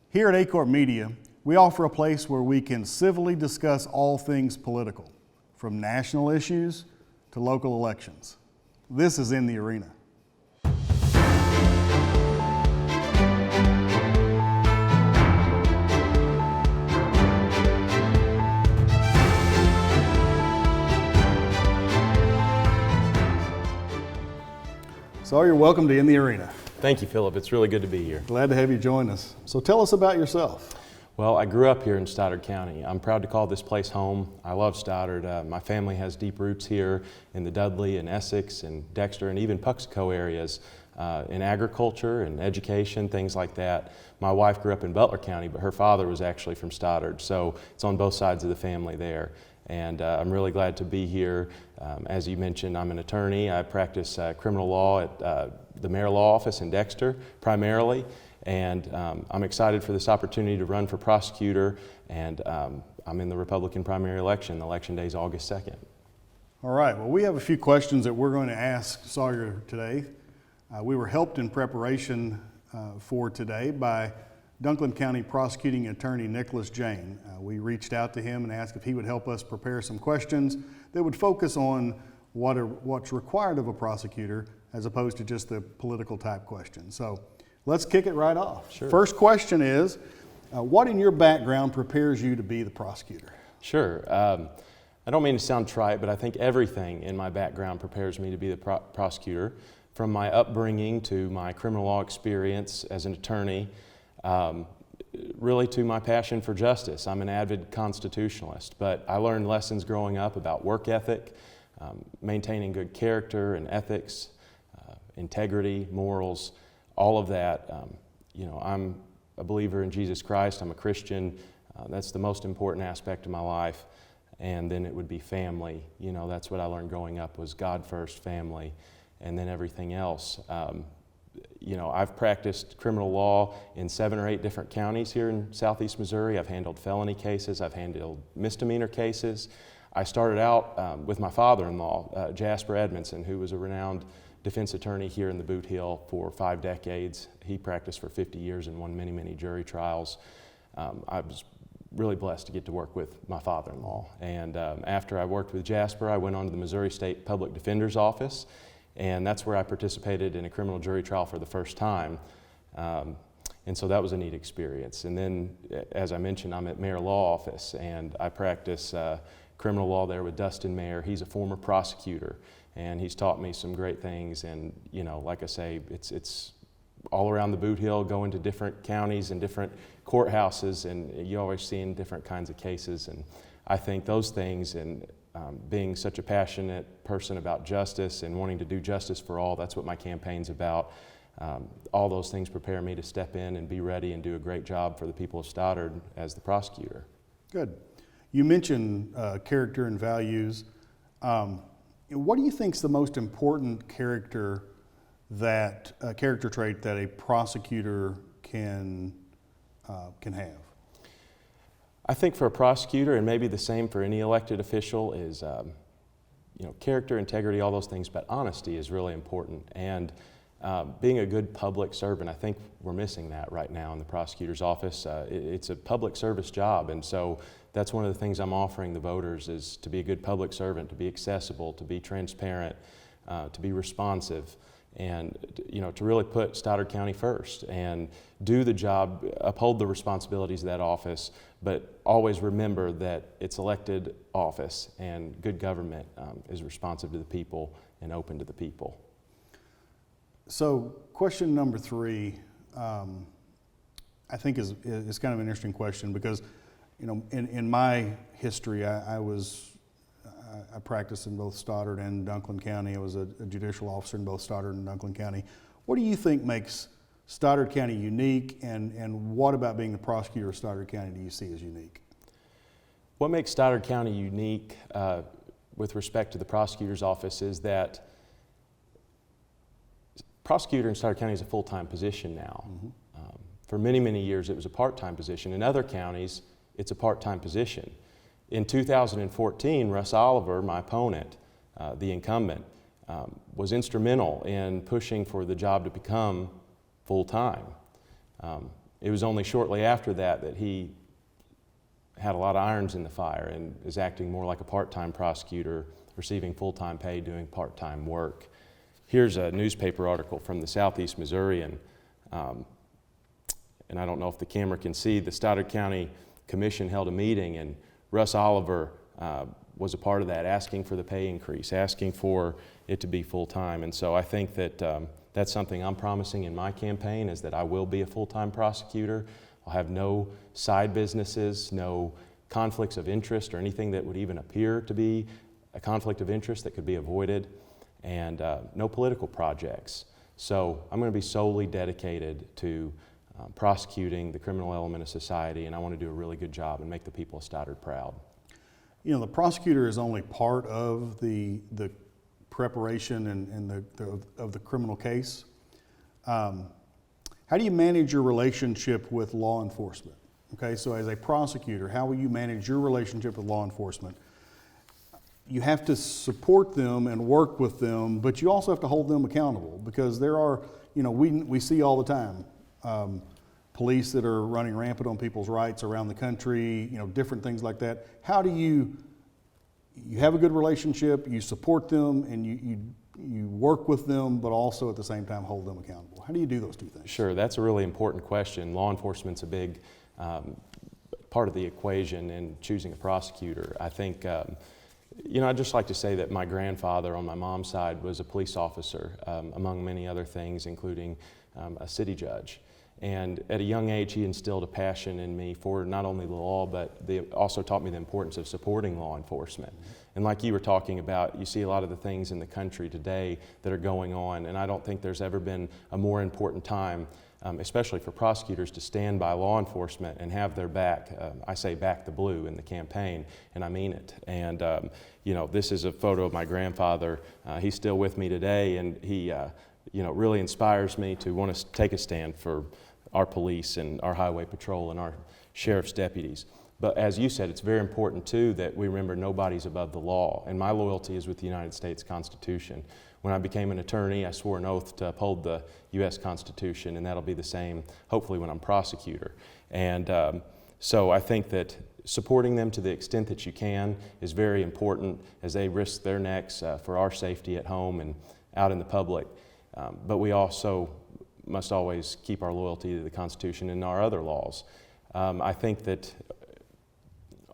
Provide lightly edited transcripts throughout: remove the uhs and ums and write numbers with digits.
Here at Acorn Media, we offer a place where we can civilly discuss all things political, from national issues to local elections. This is In the Arena. Sawyer, welcome to In the Arena. Thank you, Phillip. It's really good to be here. Glad to have you join us. So tell us about yourself. Well, I grew up here in Stoddard County. I'm proud to call this place home. I love Stoddard. My family has deep roots here in the Dudley and Essex and Dexter and even Prosecutor areas in agriculture and education, things like that. My wife grew up in Butler County, but her father was actually from Stoddard, so it's on both sides of the family there. And I'm really glad to be here. As you mentioned, I'm an attorney. I practice criminal law at the Mayor Law Office in Dexter primarily. And I'm excited for this opportunity to run for prosecutor. And I'm in the Republican primary election. Election day is August 2nd. All right, well, we have a few questions that we're going to ask Sawyer today. We were helped in preparation for today by Dunklin County Prosecuting Attorney Nicholas Jane. We reached out to him and asked if he would help us prepare some questions that would focus on what's required of a prosecutor as opposed to just the political type questions. So let's kick it right off. Sure. First question is, what in your background prepares you to be the prosecutor? Sure. I don't mean to sound trite, but I think everything in my background prepares me to be the prosecutor. From my upbringing to my criminal law experience as an attorney, really to my passion for justice. I'm an avid constitutionalist, but I learned lessons growing up about work ethic, maintaining good character and ethics, integrity, morals, all of that. I'm a believer in Jesus Christ. I'm a Christian. That's the most important aspect of my life. And then it would be family. That's what I learned growing up was God first, family, and then everything else. I've practiced criminal law in 7 or 8 different counties here in southeast Missouri. I've handled felony cases. I've handled misdemeanor cases. I started out with my father-in-law, Jasper Edmondson, who was a renowned defense attorney here in the Boot Hill for 5 decades. He practiced for 50 years and won many, many jury trials. I was really blessed to get to work with my father-in-law. And after I worked with Jasper, I went on to the Missouri State Public Defender's Office. And that's where I participated in a criminal jury trial for the first time. And so that was a neat experience. And then, as I mentioned, I'm at Mayor Law Office, and I practice criminal law there with Dustin Mayer. He's a former prosecutor, and he's taught me some great things. And, like I say, it's all around the Boot Hill, going to different counties and different courthouses, and you're always seeing different kinds of cases. And I think those things, and being such a passionate person about justice and wanting to do justice for all, that's what my campaign's about. All those things prepare me to step in and be ready and do a great job for the people of Stoddard as the prosecutor. Good. You mentioned character and values. What do you think is the most important character trait that a prosecutor can have? I think for a prosecutor, and maybe the same for any elected official, is character, integrity, all those things, but honesty is really important. And being a good public servant, I think we're missing that right now in the prosecutor's office. It's a public service job, and so that's one of the things I'm offering the voters is to be a good public servant, to be accessible, to be transparent, to be responsive, and to really put Stoddard County first and do the job, uphold the responsibilities of that office, but always remember that it's elected office and good government is responsive to the people and open to the people. So question number 3, I think is kind of an interesting question because, in my history, I practiced in both Stoddard and Dunklin County. I was a judicial officer in both Stoddard and Dunklin County. What do you think makes Stoddard County unique, and what about being the prosecutor of Stoddard County do you see as unique? What makes Stoddard County unique with respect to the prosecutor's office is that prosecutor in Stoddard County is a full-time position now. Mm-hmm. For many, many years it was a part-time position. In other counties, it's a part-time position. In 2014, Russ Oliver, my opponent, the incumbent, was instrumental in pushing for the job to become full-time. It was only shortly after that that he had a lot of irons in the fire and is acting more like a part-time prosecutor, receiving full-time pay, doing part-time work. Here's a newspaper article from the Southeast Missourian, and I don't know if the camera can see, the Stoddard County Commission held a meeting, and Russ Oliver was a part of that, asking for the pay increase, asking for it to be full-time. And so I think that that's something I'm promising in my campaign, is that I will be a full-time prosecutor. I'll have no side businesses, no conflicts of interest or anything that would even appear to be a conflict of interest that could be avoided, and no political projects. So I'm going to be solely dedicated to prosecuting the criminal element of society, and I want to do a really good job and make the people of Stoddard proud. You know, the prosecutor is only part of the preparation and of the criminal case. How do you manage your relationship with law enforcement? Okay, so as a prosecutor, how will you manage your relationship with law enforcement? You have to support them and work with them, but you also have to hold them accountable, because there are, you know, we see all the time police that are running rampant on people's rights around the country, you know, different things like that. How do you have a good relationship, you support them, and you work with them, but also at the same time hold them accountable? How do you do those two things? Sure, that's a really important question. Law enforcement's a big part of the equation in choosing a prosecutor. I think, you know, I'd just like to say that my grandfather on my mom's side was a police officer, among many other things, including a city judge. And at a young age, he instilled a passion in me for not only the law, but they also taught me the importance of supporting law enforcement. And like you were talking about, you see a lot of the things in the country today that are going on, and I don't think there's ever been a more important time, especially for prosecutors, to stand by law enforcement and have their back. I say back the blue in the campaign, and I mean it. And you know, this is a photo of my grandfather. He's still with me today, and he you know, really inspires me to want to take a stand for our police and our highway patrol and our sheriff's deputies. But as you said, it's very important too that we remember nobody's above the law, and my loyalty is with the United States Constitution. When I became an attorney, I swore an oath to uphold the U.S. Constitution, and that'll be the same hopefully when I'm prosecutor. And so I think that supporting them to the extent that you can is very important as they risk their necks for our safety at home and out in the public. But we also must always keep our loyalty to the Constitution and our other laws. I think that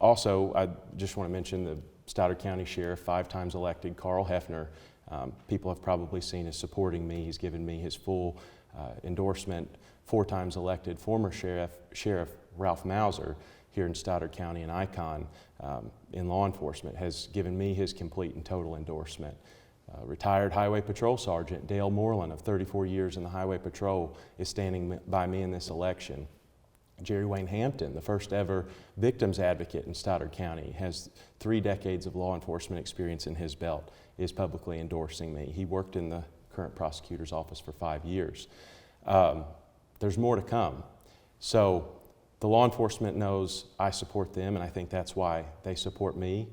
also, I just want to mention the Stoddard County Sheriff, 5 times elected, Carl Hefner. People have probably seen as supporting me. He's given me his full endorsement. 4 times elected, former Sheriff Ralph Mauser here in Stoddard County, an icon in law enforcement, has given me his complete and total endorsement. Retired Highway Patrol Sergeant Dale Moreland of 34 years in the Highway Patrol is standing by me in this election. Jerry Wayne Hampton, the first ever victims advocate in Stoddard County, has 3 decades of law enforcement experience in his belt, is publicly endorsing me. He worked in the current prosecutor's office for 5 years. There's more to come. So the law enforcement knows I support them, and I think that's why they support me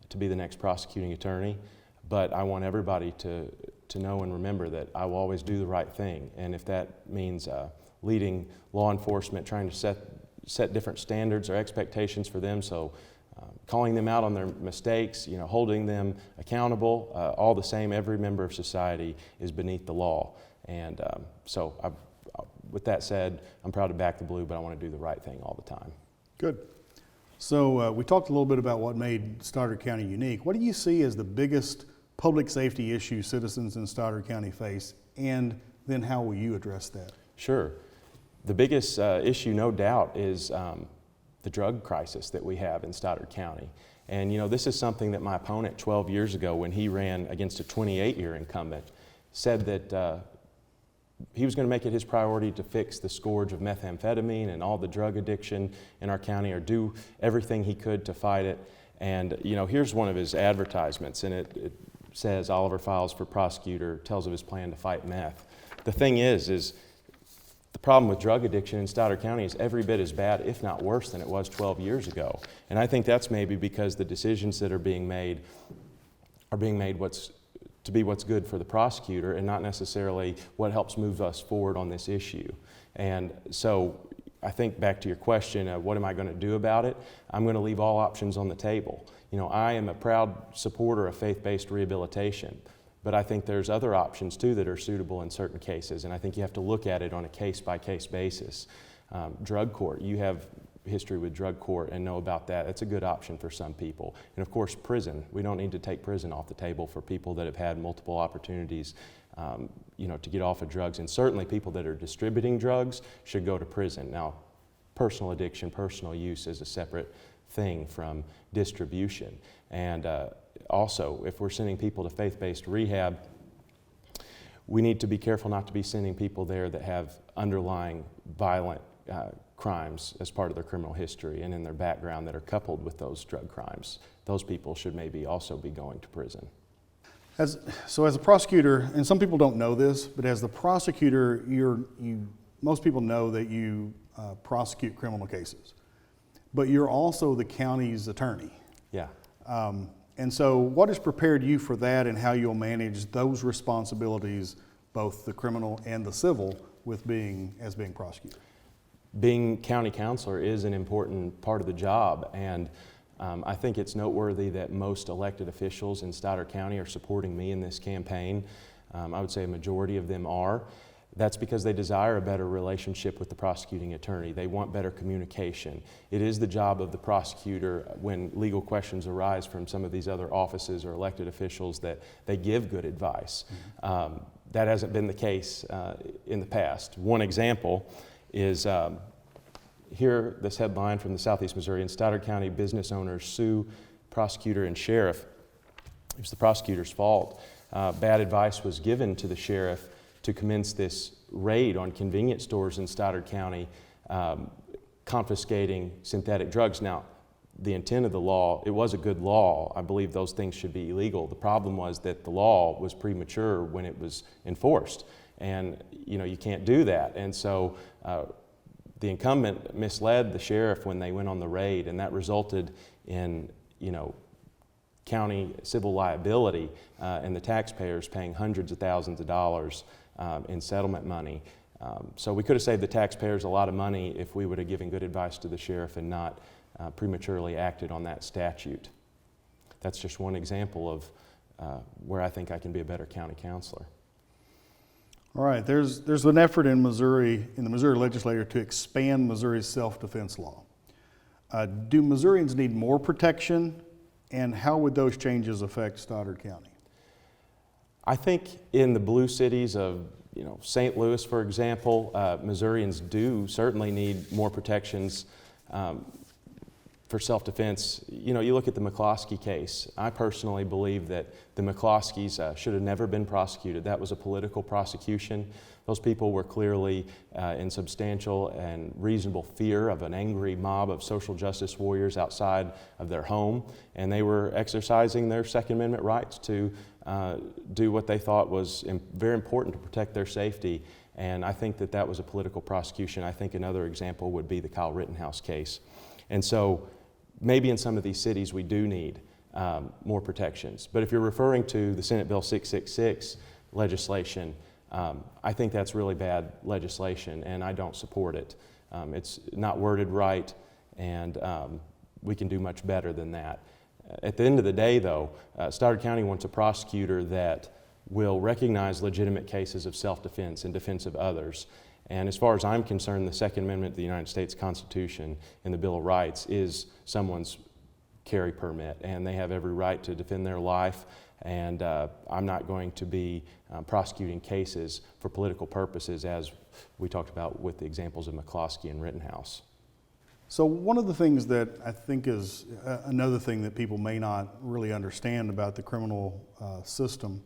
to be the next prosecuting attorney. But I want everybody to know and remember that I will always do the right thing. And if that means leading law enforcement, trying to set different standards or expectations for them, so calling them out on their mistakes, you know, holding them accountable, all the same, every member of society is beneath the law. And so with that said, I'm proud to back the blue, but I want to do the right thing all the time. Good. So we talked a little bit about what made Stoddard County unique. What do you see as the biggest public safety issue citizens in Stoddard County face, and then how will you address that? Sure. The biggest issue, no doubt, is the drug crisis that we have in Stoddard County. And you know, this is something that my opponent 12 years ago, when he ran against a 28-year incumbent, said that he was going to make it his priority to fix the scourge of methamphetamine and all the drug addiction in our county, or do everything he could to fight it. And you know, here's one of his advertisements, and it says, Oliver files for prosecutor, tells of his plan to fight meth. The thing is the problem with drug addiction in Stoddard County is every bit as bad, if not worse, than it was 12 years ago. And I think that's maybe because the decisions that are being made what's good for the prosecutor, and not necessarily what helps move us forward on this issue. And so I think back to your question, what am I going to do about it? I'm going to leave all options on the table. You know, I am a proud supporter of faith-based rehabilitation, but I think there's other options too that are suitable in certain cases, and I think you have to look at it on a case-by-case basis. Drug court, you have history with drug court and know about that. That's a good option for some people. And of course, prison. We don't need to take prison off the table for people that have had multiple opportunities to get off of drugs. And certainly people that are distributing drugs should go to prison. Now, personal addiction, personal use is a separate thing from distribution. And also, if we're sending people to faith-based rehab, we need to be careful not to be sending people there that have underlying violent crimes as part of their criminal history and in their background that are coupled with those drug crimes. Those people should maybe also be going to prison. So as a prosecutor, and some people don't know this, but as the prosecutor, most people know that you prosecute criminal cases, but you're also the county's attorney. Yeah. And so what has prepared you for that and how you'll manage those responsibilities, both the criminal and the civil, being prosecutor? Being county counselor is an important part of the job, and I think it's noteworthy that most elected officials in Stoddard County are supporting me in this campaign. I would say a majority of them are. That's because they desire a better relationship with the prosecuting attorney. They want better communication. It is the job of the prosecutor when legal questions arise from some of these other offices or elected officials that they give good advice. That hasn't been the case in the past. One example is here, this headline from the Southeast Missouri: in Stoddard County, business owners sue prosecutor and sheriff. It was the prosecutor's fault. Bad advice was given to the sheriff to commence this raid on convenience stores in Stoddard County, confiscating synthetic drugs. Now, the intent of the law, it was a good law. I believe those things should be illegal. The problem was that the law was premature when it was enforced. And you can't do that. And so the incumbent misled the sheriff when they went on the raid, and that resulted in county civil liability and the taxpayers paying hundreds of thousands of dollars in settlement money. So we could have saved the taxpayers a lot of money if we would have given good advice to the sheriff and not prematurely acted on that statute. That's just one example of where I think I can be a better county counselor. All right, there's an effort in Missouri, in the Missouri legislature, to expand Missouri's self-defense law. Do Missourians need more protection, and how would those changes affect Stoddard County? I think in the blue cities of St. Louis, for example, Missourians do certainly need more protections for self-defense. You look at the McCloskey case. I personally believe that the McCloskeys should have never been prosecuted. That was a political prosecution. Those people were clearly in substantial and reasonable fear of an angry mob of social justice warriors outside of their home, and they were exercising their Second Amendment rights to do what they thought was very important to protect their safety. And I think that was a political prosecution. I think another example would be the Kyle Rittenhouse case. And so maybe in some of these cities we do need more protections. But if you're referring to the Senate Bill 666 legislation, I think that's really bad legislation, and I don't support it. It's not worded right, and we can do much better than that. At the end of the day, though, Stoddard County wants a prosecutor that will recognize legitimate cases of self-defense and defense of others. And as far as I'm concerned, the Second Amendment of the United States Constitution and the Bill of Rights is someone's carry permit, and they have every right to defend their life. And I'm not going to be prosecuting cases for political purposes, as we talked about with the examples of McCloskey and Rittenhouse. So one of the things that I think is another thing that people may not really understand about the criminal system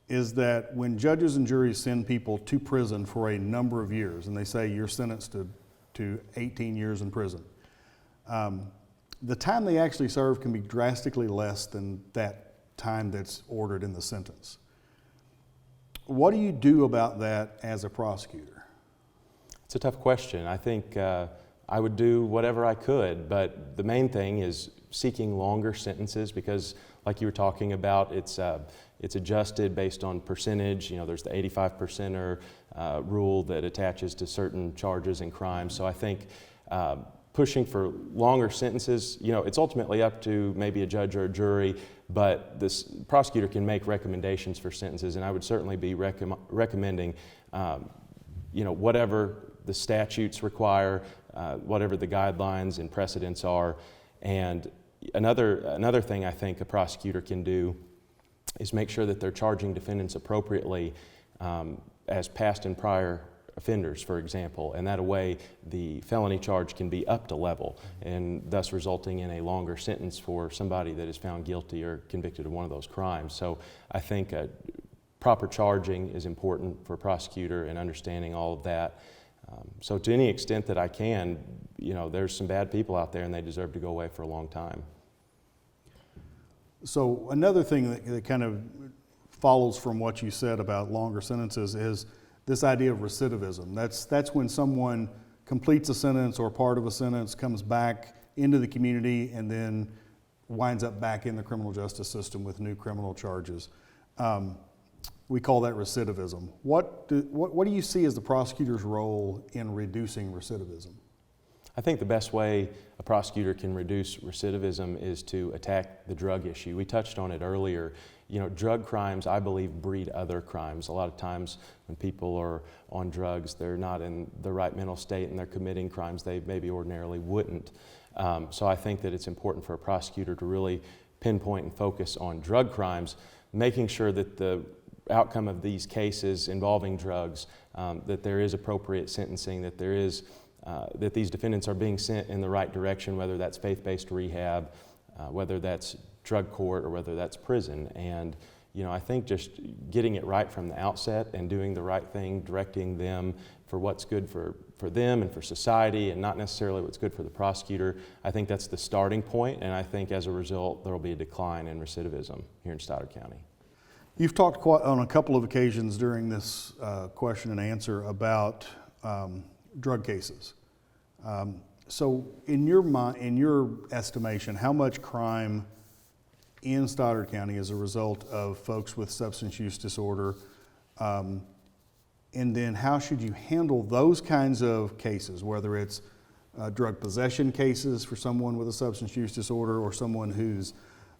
is that when judges and juries send people to prison for a number of years, and they say you're sentenced to 18 years in prison, the time they actually serve can be drastically less than that time that's ordered in the sentence. What do you do about that as a prosecutor? It's a tough question. I think I would do whatever I could, but the main thing is seeking longer sentences because, like you were talking about, it's It's adjusted based on percentage. You know, there's the 85%er rule that attaches to certain charges and crimes. So I think pushing for longer sentences, you know, it's ultimately up to maybe a judge or a jury, but this prosecutor can make recommendations for sentences, and I would certainly be recommending, you know, whatever the statutes require, whatever the guidelines and precedents are. And another thing I think a prosecutor can do is make sure that they're charging defendants appropriately as past and prior offenders, for example, and that way the felony charge can be up to level, and thus resulting in a longer sentence for somebody that is found guilty or convicted of one of those crimes. So I think proper charging is important for a prosecutor and understanding all of that. So to any extent that I can, you know, there's some bad people out there and they deserve to go away for a long time. So another thing that kind of follows from what you said about longer sentences is this idea of recidivism. That's when someone completes a sentence or part of a sentence, comes back into the community, and then winds up back in the criminal justice system with new criminal charges. We call that recidivism. What do you see as the prosecutor's role in reducing recidivism? I think the best way a prosecutor can reduce recidivism is to attack the drug issue. We touched on it earlier. You know, drug crimes, I believe, breed other crimes. A lot of times when people are on drugs, they're not in the right mental state and they're committing crimes they maybe ordinarily wouldn't. So I think that it's important for a prosecutor to really pinpoint and focus on drug crimes, making sure that the outcome of these cases involving drugs, that there is appropriate sentencing, that there is that these defendants are being sent in the right direction, whether that's faith-based rehab, whether that's drug court, or whether that's prison. And you know, I think just getting it right from the outset and doing the right thing, directing them for what's good for them and for society, and not necessarily what's good for the prosecutor, I think that's the starting point, and I think as a result there will be a decline in recidivism here in Stoddard County. You've talked on a couple of occasions during this question and answer about drug cases. So in your estimation, how much crime in Stoddard County as a result of folks with substance use disorder, and then how should you handle those kinds of cases, whether it's drug possession cases for someone with a substance use disorder, or someone who's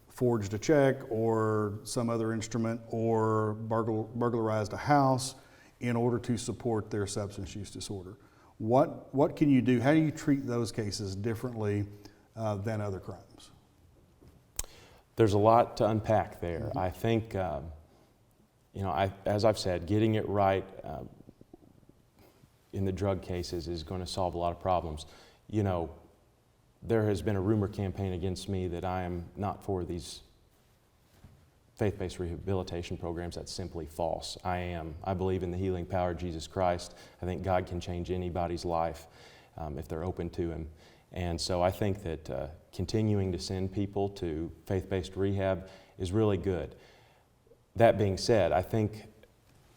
forged a check or some other instrument, or burglarized a house in order to support their substance use disorder? What can you do? How do you treat those cases differently than other crimes? There's a lot to unpack there. I think, you know, as I've said, getting it right in the drug cases is going to solve a lot of problems. You know, there has been a rumor campaign against me that I am not for these faith-based rehabilitation programs. That's simply false. I am. I believe in the healing power of Jesus Christ. I think God can change anybody's life if they're open to Him. And so I think that continuing to send people to faith-based rehab is really good. That being said, I think,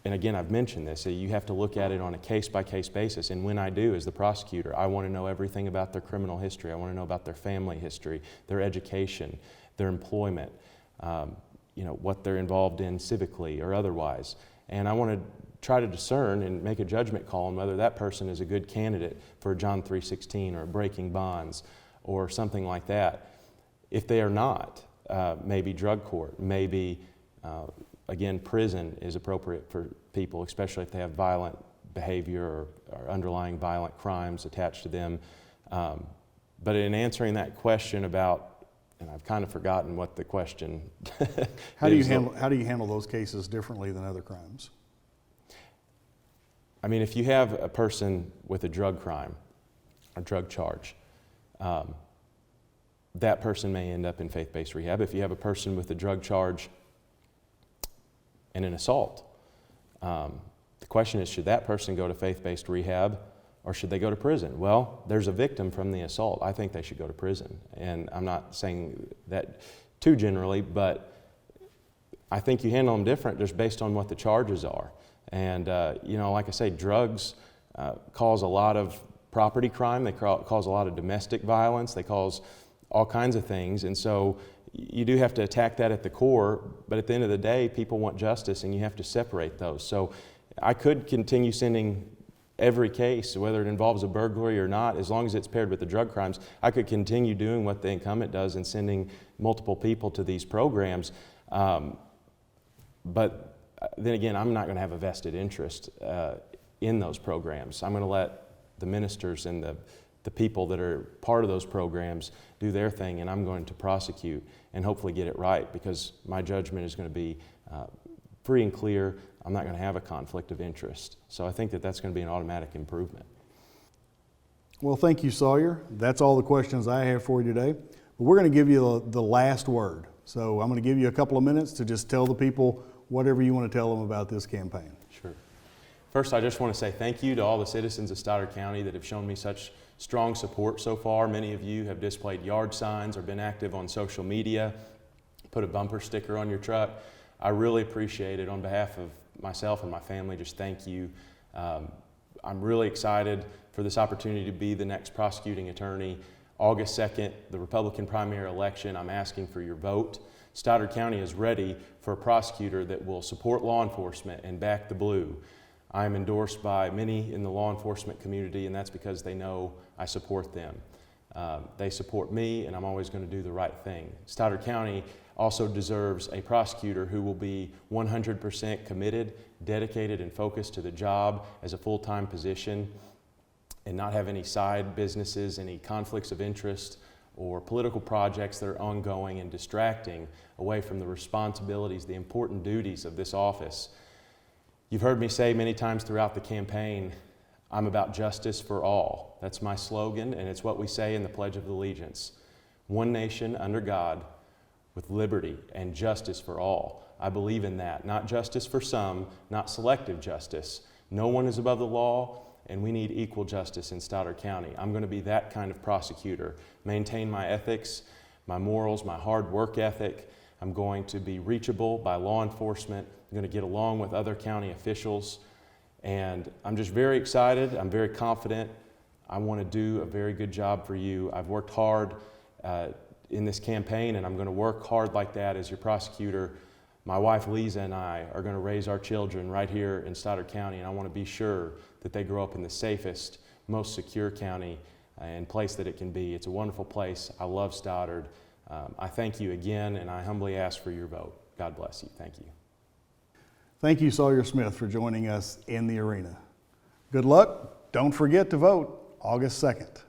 and again I've mentioned this, you have to look at it on a case-by-case basis. And when I do, as the prosecutor, I want to know everything about their criminal history. I want to know about their family history, their education, their employment, you know, what they're involved in civically or otherwise. And I want to try to discern and make a judgment call on whether that person is a good candidate for a John 3:16 or breaking bonds or something like that. If they are not, maybe drug court, maybe, again, prison is appropriate for people, especially if they have violent behavior or underlying violent crimes attached to them. But in answering that question about, and I've kind of forgotten what the question How do you handle those cases differently than other crimes? I mean, if you have a person with a drug crime, a drug charge, that person may end up in faith-based rehab. If you have a person with a drug charge and an assault, the question is, should that person go to faith-based rehab or should they go to prison? Well, there's a victim from the assault. I think they should go to prison. And I'm not saying that too generally, but I think you handle them different just based on what the charges are. And, you know, like I say, drugs cause a lot of property crime. They cause a lot of domestic violence. They cause all kinds of things. And so you do have to attack that at the core, but at the end of the day, people want justice, and you have to separate those. So I could continue sending every case, whether it involves a burglary or not, as long as it's paired with the drug crimes. I could continue doing what the incumbent does and sending multiple people to these programs. But then again, I'm not going to have a vested interest in those programs. I'm going to let the ministers and the people that are part of those programs do their thing, and I'm going to prosecute and hopefully get it right, because my judgment is going to be free and clear. I'm not going to have a conflict of interest. So I think that that's going to be an automatic improvement. Well, thank you, Sawyer. That's all the questions I have for you today. But we're going to give you the last word. So I'm going to give you a couple of minutes to just tell the people whatever you want to tell them about this campaign. Sure. First, I just want to say thank you to all the citizens of Stoddard County that have shown me such strong support so far. Many of you have displayed yard signs or been active on social media, put a bumper sticker on your truck. I really appreciate it. On behalf of myself and my family, just thank you. I'm really excited for this opportunity to be the next prosecuting attorney. August 2nd, the Republican primary election, I'm asking for your vote. Stoddard County is ready for a prosecutor that will support law enforcement and back the blue. I am endorsed by many in the law enforcement community, and that's because they know I support them. They support me, and I'm always going to do the right thing. Stoddard County also deserves a prosecutor who will be 100% committed, dedicated, and focused to the job as a full-time position, and not have any side businesses, any conflicts of interest, or political projects that are ongoing and distracting away from the responsibilities, the important duties of this office. You've heard me say many times throughout the campaign, I'm about justice for all. That's my slogan, and it's what we say in the Pledge of Allegiance. One nation under God, with liberty and justice for all. I believe in that. Not justice for some, not selective justice. No one is above the law, and we need equal justice in Stoddard County. I'm going to be that kind of prosecutor. Maintain my ethics, my morals, my hard work ethic. I'm going to be reachable by law enforcement. I'm going to get along with other county officials. And I'm just very excited. I'm very confident. I want to do a very good job for you. I've worked hard in this campaign, and I'm going to work hard like that as your prosecutor. My wife Lisa and I are going to raise our children right here in Stoddard County, and I want to be sure that they grow up in the safest, most secure county and place that it can be. It's a wonderful place. I love Stoddard. I thank you again, and I humbly ask for your vote. God bless you. Thank you. Thank you, Sawyer Smith, for joining us in the arena. Good luck. Don't forget to vote August 2nd.